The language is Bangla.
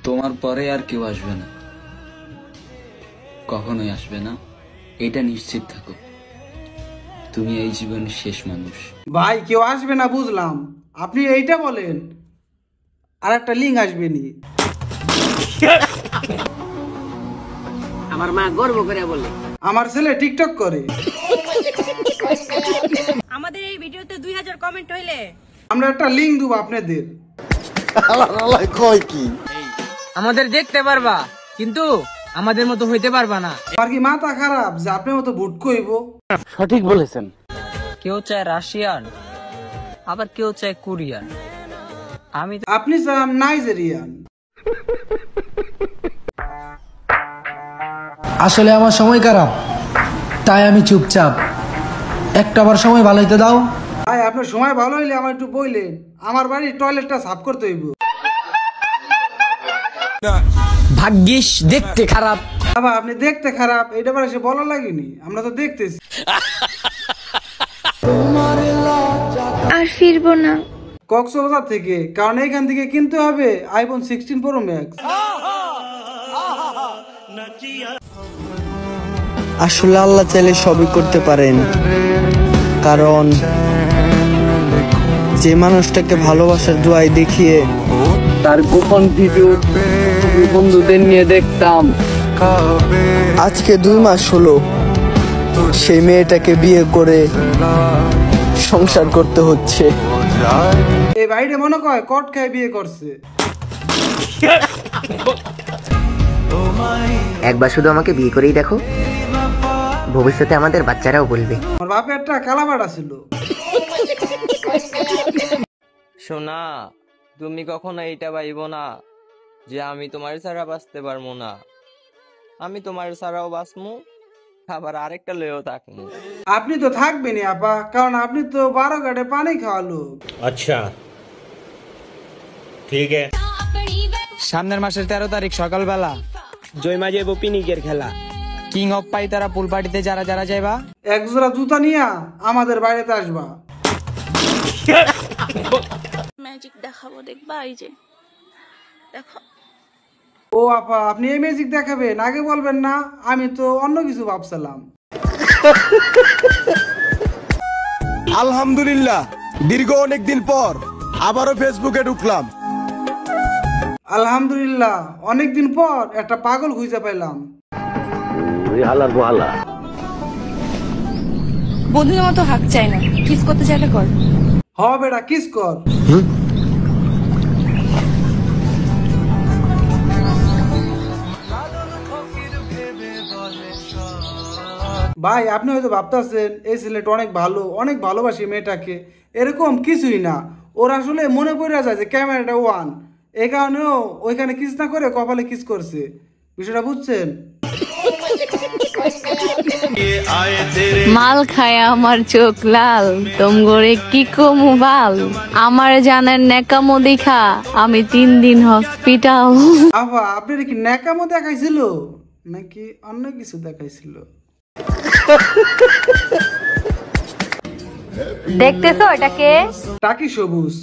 তোমার পরে আর কেউ আসবে না, কখনোই আসবে না, এটা নিশ্চিত থাকো। তুমি এই জীবনের শেষ মানুষ। ভাই কেউ আসবে না বুঝলাম, আপনি এইটা বলেন আর একটা লিঙ্ক আসবে নি। আমার মা গর্ব করে বলে আমার ছেলে টিকটক করে। আমাদের এই ভিডিওতে 2000 কমেন্ট হইলে আমরা একটা লিঙ্ক দেবো আপনাদের। আমাদের দেখতে পারবা কিন্তু আমাদের মতো হইতে পারবা না। আর কি মাথা খারাপ যে আপনার মতো ভুট কইব? সঠিক বলেছেন। কেউ চায় রাশিয়ান, আবার কেউ চায় কোরিয়ান। আপনি চান নাইজেরিয়ান। আসলে আমার সময় খারাপ, তাই আমি চুপচাপ। একটাবার সময় ভালো হইতে দাও। ভাই আপনার সময় ভালো হইলে আমার একটু বললেন, আমার বাড়ির টয়লেটটা সাফ করতে হইব। ভাগ্যিস দেখতে খারাপ। বাবা আপনি দেখতে খারাপ, এটা বার এসে বলা লাগেনি, আমরা তো দেখতেছি। আর ফিরবো না কক্সবাজার থেকে, কারণ এখান থেকে কিনতে হবে আইফোন 16 প্রো ম্যাক্স। আসলে আল্লাহ চাইলে সবই করতে পারেন, কারণ যে মানুষটাকে ভালোবাসার দোয়াই দেখিয়ে তার গোপন ভিডিও বন্ধুদের নিয়ে দেখতাম। আজকে 2 মাস হলো সেই মেয়েটাকে বিয়ে করে সংসার করতে হচ্ছে। এই ভাইটা মনে কয় কট খায় বিয়ে করছে। একবার শুধু আমাকে বিয়ে করেই দেখো, ভবিষ্যতে আমাদের বাচ্চারাও বলবে আমার বাপের একটা কালাবাড়া ছিল। সোনা, তুমি কখনো এইটা ভাইবো না যে আমি তোমার ছাড়া বাঁচতে পারবো না। আমি তোমার ছাড়াও বাঁচমু, আবার আরেকটা লয়েও থাকবো। আপনি তো থাকবেনই আপা, কারণ আপনি তো 12 ঘাটে পানি খাওয়ালো। আচ্ছা ঠিক আছে। সামনের মাসের 13 তারিখ সকালবেলা জয়মা যাইব পিনিকের খেলা। কিং অফ পাইতারা পুল পার্টিতে যারা যারা যাইবা, এক জোড়া জুতা নিয়া আমাদের বাড়িতে আসবা। ম্যাজিক দেখাবো, দেখবা এই যে দেখো। ও আপা আপনি এই ম্যাজিক দেখাবেন, আগে বলবেন না, আমি তো অন্য কিছু ভাবছিলাম। আলহামদুলিল্লাহ, দীর্ঘ অনেকদিন পর আবারও ফেসবুকে ঢুকলাম। আলহামদুলিল্লাহ, অনেকদিন পর একটা পাগল খুঁজে পাইলাম। বন্ধুদের মতো হাক চাই না, কিস করতে চাইলে কর। হ বেটা কিস কর। ভাই আপনি হয়তো ভাবতেছেন এই ছেলেটা অনেক ভালো, অনেক ভালোবাসি মেয়েটাকে, এরকম কিছুই না। ওর আসলে মনে পড়ে যায় যে ক্যামেরাটা ওয়ান, এই কারণেও ওইখানে কিস না করে কপালে কিস করছে। বিষয়টা বুঝছেন? মাল খায় আমার চোখ লাল, তোম গড়ে কি কমু ভাল। আমার জানার নেকামো দেখা আমি 3 দিন হসপিটাল। আফা আপনার কি ন্যাকামো দেখাইছিল নাকি অন্য কিছু দেখাইছিল? দেখতেছো এটাকে? টাকি সবুজ।